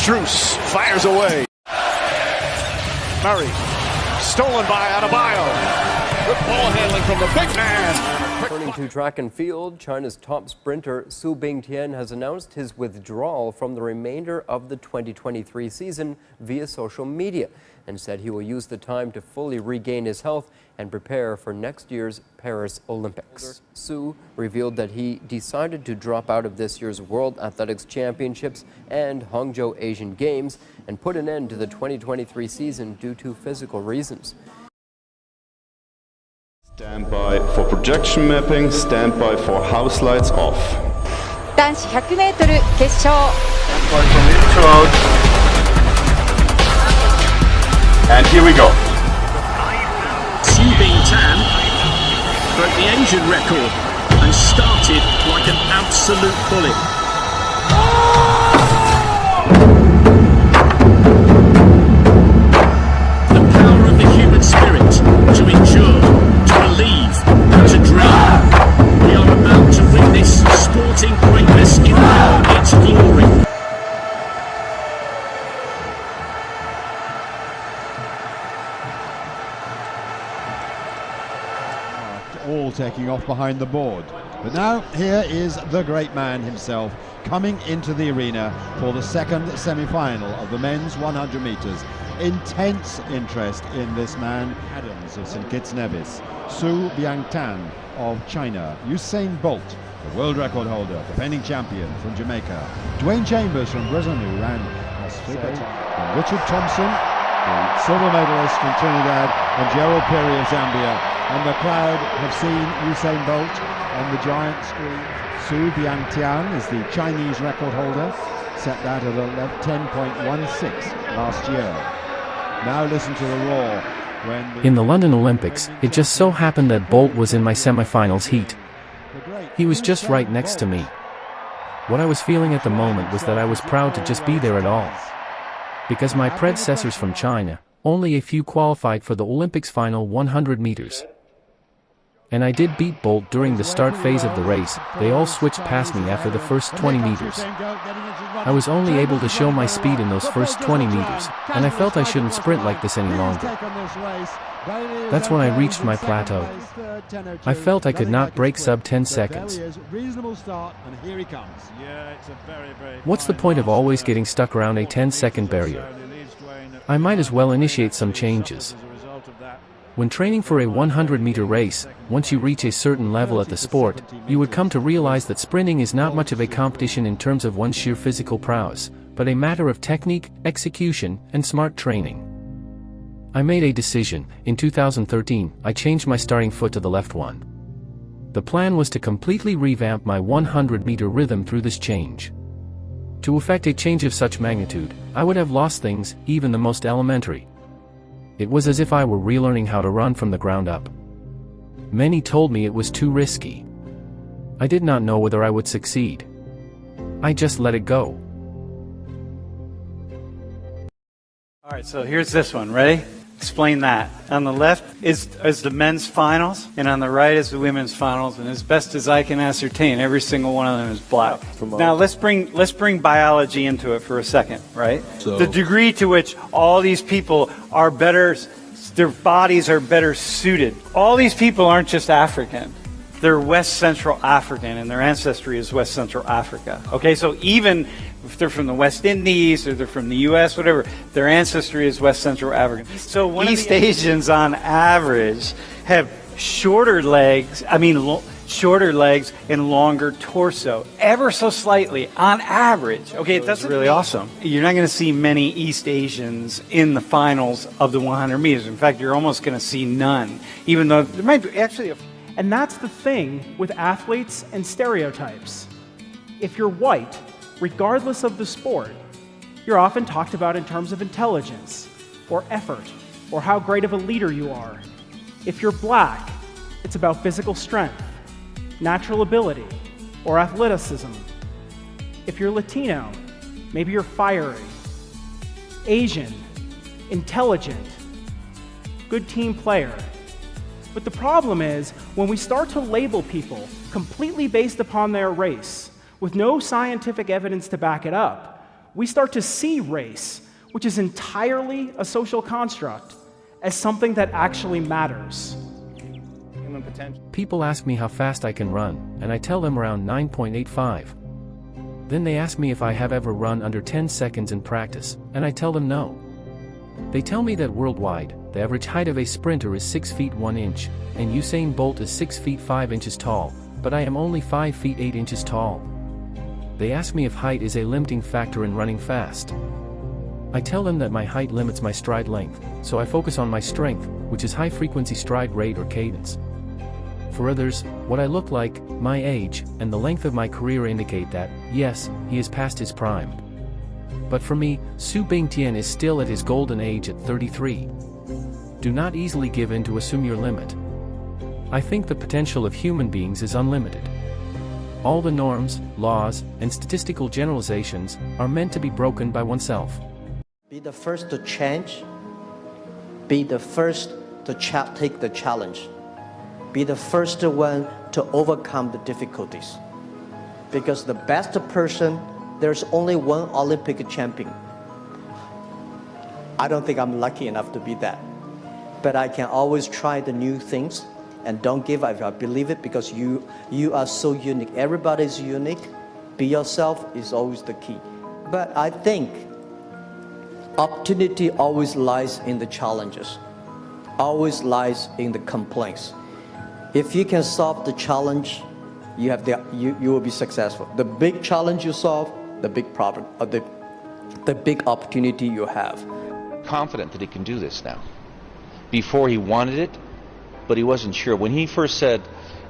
Strus fires away. Murray, stolen by Adebayo. Good ball handling from the big man. Turning to track and field, China's top sprinter Su Bingtian has announced his withdrawal from the remainder of the 2023 season via social media and said he will use the time to fully regain his health and prepare for next year's Paris Olympics. Su revealed that he decided to drop out of this year's World Athletics Championships and Hangzhou Asian Games and put an end to the 2023 season due to physical reasons. Stand by for projection mapping, stand by for house lights off. 男子 100m 決勝 And here we go. Su Bingtian broke the Asian record and started like an absolute bullet. The power of the human spirit to endure, to believe, and to dream. We are about to witness sporting greatness in all its glory. All taking off behind the board. But now here is the great man himself coming into the arena for the second semi-final of the men's 100 meters. Intense interest in this man. Adams of St. Kitts Nevis, Su Bingtian of China, Usain Bolt, the world record holder, defending champion from Jamaica, Dwayne Chambers from Brazil, who ran Australia, and Richard Thompson, the silver medalist from Trinidad, and Gerald Perry of Zambia. And the crowd have seen Usain Bolt on the giant screen. Su Bingtian is the Chinese record holder, set that at 10.16 last year. Now listen to the roar when in the London Olympics, it just so happened that Bolt was in my semi-finals heat. He was just right next to me. What I was feeling at the moment was that I was proud to just be there at all. Because my predecessors from China, only a few qualified for the Olympics final 100 meters. And I did beat Bolt during the start phase of the race. They all switched past me after the first 20 meters. I was only able to show my speed in those first 20 meters, and I felt I shouldn't sprint like this any longer. That's when I reached my plateau. I felt I could not break sub 10 seconds. What's the point of always getting stuck around a 10-second barrier? I might as well initiate some changes. When training for a 100-meter race, once you reach a certain level at the sport, you would come to realize that sprinting is not much of a competition in terms of one's sheer physical prowess, but a matter of technique, execution, and smart training. I made a decision. In 2013, I changed my starting foot to the left one. The plan was to completely revamp my 100-meter rhythm through this change. To effect a change of such magnitude, I would have lost things, even the most elementary. It was as if I were relearning how to run from the ground up. Many told me it was too risky. I did not know whether I would succeed. I just let it go. All right, so here's this one. Ready? Explain that. On the left is the men's finals, and on the right is the women's finals. And as best as I can ascertain, every single one of them is black. Now let's bring biology into it for a second, right? So, the degree to which all these people are better, their bodies are better suited. All these people aren't just African. They're West Central African, and their ancestry is West Central Africa. Okay, so even if they're from the West Indies or they're from the U.S., whatever, their ancestry is West Central African. So East Asians, on average, have shorter legs. Shorter legs and longer torso, ever so slightly, on average. Okay, that's really awesome. You're not going to see many East Asians in the finals of the 100 meters. In fact, you're almost going to see none, even though there might be actually a... And that's the thing with athletes and stereotypes. If you're white, regardless of the sport, you're often talked about in terms of intelligence, or effort, or how great of a leader you are. If you're black, it's about physical strength, natural ability, or athleticism. If you're Latino, maybe you're fiery. Asian, intelligent, good team player. But the problem is, when we start to label people completely based upon their race, with no scientific evidence to back it up, we start to see race, which is entirely a social construct, as something that actually matters. People ask me how fast I can run, and I tell them around 9.85. Then they ask me if I have ever run under 10 seconds in practice, and I tell them no. They tell me that worldwide, the average height of a sprinter is 6 feet 1 inch, and Usain Bolt is 6 feet 5 inches tall, but I am only 5 feet 8 inches tall. They ask me if height is a limiting factor in running fast. I tell them that my height limits my stride length, so I focus on my strength, which is high-frequency stride rate or cadence. For others, what I look like, my age, and the length of my career indicate that, yes, he is past his prime. But for me, Su Bingtian is still at his golden age at 33. Do not easily give in to assume your limit. I think the potential of human beings is unlimited. All the norms, laws, and statistical generalizations are meant to be broken by oneself. Be the first to change. Be the first to take the challenge. Be the first one to overcome the difficulties. Because the best person, there's only one Olympic champion. I don't think I'm lucky enough to be that. But I can always try the new things and don't give up. I believe it because you are so unique. Everybody is unique. Be yourself is always the key. But I think opportunity always lies in the challenges, always lies in the complaints. If you can solve the challenge, you will be successful. The big challenge you solve, the big problem, the big opportunity you have. Confident that he can do this now. Before he wanted it, but he wasn't sure. When he first said,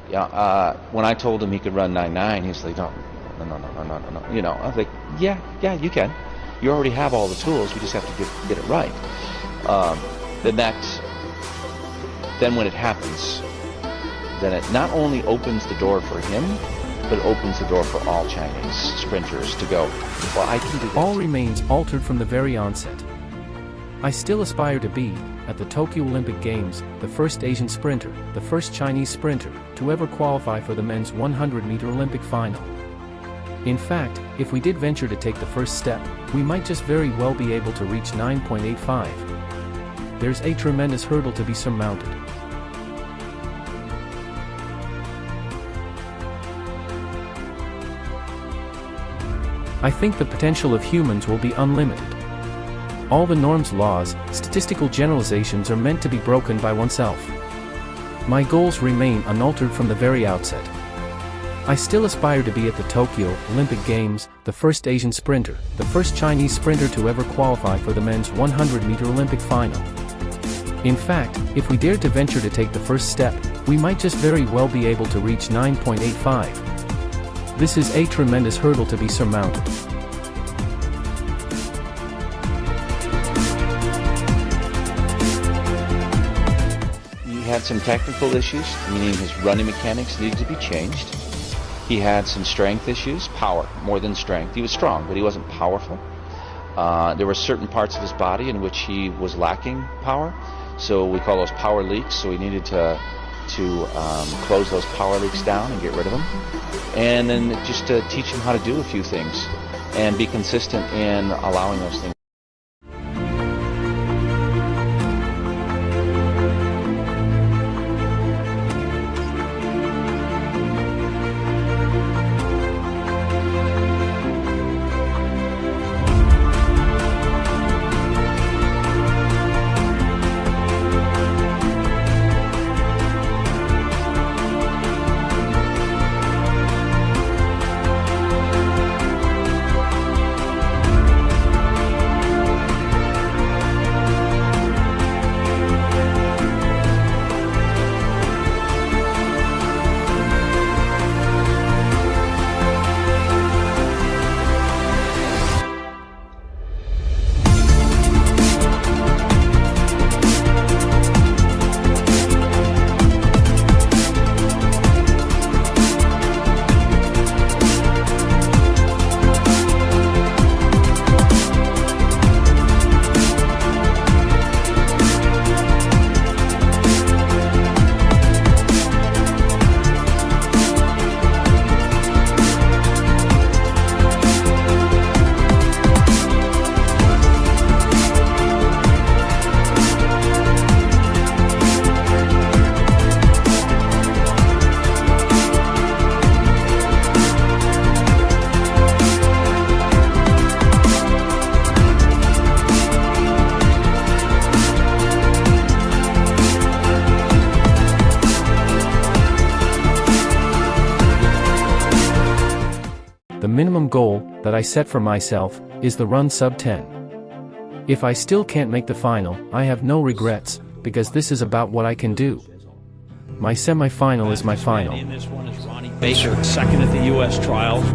when I told him he could run 9.9, he's like, no. You know, I was like, yeah, you can. You already have all the tools. We just have to get it right. Then when it happens, then it not only opens the door for him, but it opens the door for all Chinese sprinters to go, well, I can do this. All remains altered from the very onset. I still aspire to be, at the Tokyo Olympic Games, the first Asian sprinter, the first Chinese sprinter, to ever qualify for the men's 100-meter Olympic final. In fact, if we did venture to take the first step, we might just very well be able to reach 9.85. There's a tremendous hurdle to be surmounted. I think the potential of humans will be unlimited. All the norms, laws, statistical generalizations are meant to be broken by oneself. My goals remain unaltered from the very outset. I still aspire to be at the Tokyo Olympic Games, the first Asian sprinter, the first Chinese sprinter to ever qualify for the men's 100-meter Olympic final. In fact, if we dared to venture to take the first step, we might just very well be able to reach 9.85. This is a tremendous hurdle to be surmounted. He had some technical issues, meaning his running mechanics needed to be changed. He had some strength issues, power, more than strength. He was strong, but he wasn't powerful. There were certain parts of his body in which he was lacking power, so we call those power leaks, so we needed to close those power leaks down and get rid of them. And then just to teach him how to do a few things and be consistent in allowing those things. goal that I set for myself is the run sub 10. If I still can't make the final, I have no regrets, because this is about what I can do. My semi-final is my final. Baker, second at the US trials.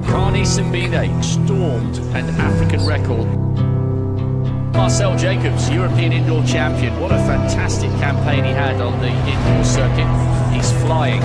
Carney Simbine stormed an African record. Marcel Jacobs, European indoor champion. What a fantastic campaign he had on the indoor circuit. He's flying.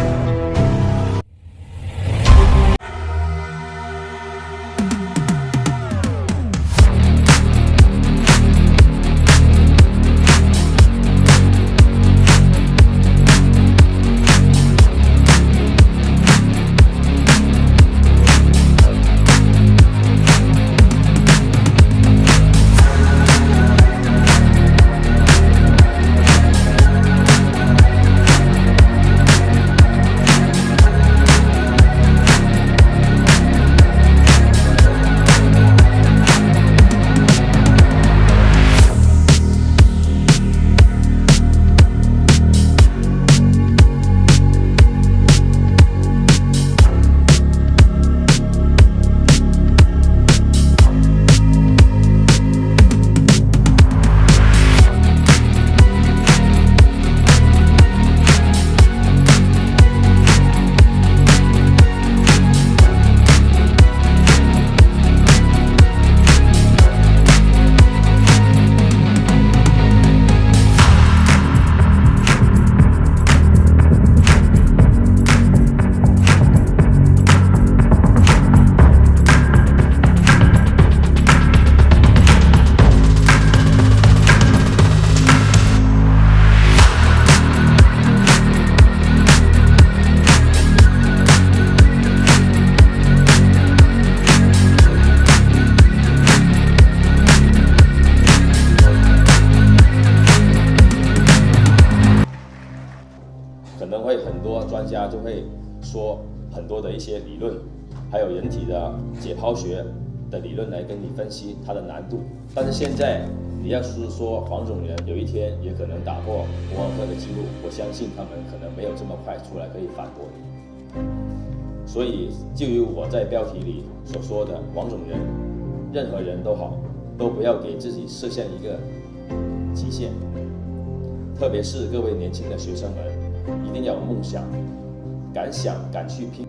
可能会很多专家就会说很多的一些理论，还有人体的解剖学的理论来跟你分析它的难度。但是现在你要是说黄种人有一天也可能打破博尔特的记录，我相信他们可能没有这么快出来可以反驳你。所以就如我在标题里所说的，黄种人，任何人都好，都不要给自己设限一个极限。特别是各位年轻的学生们，一定要有梦想，敢想敢去拼。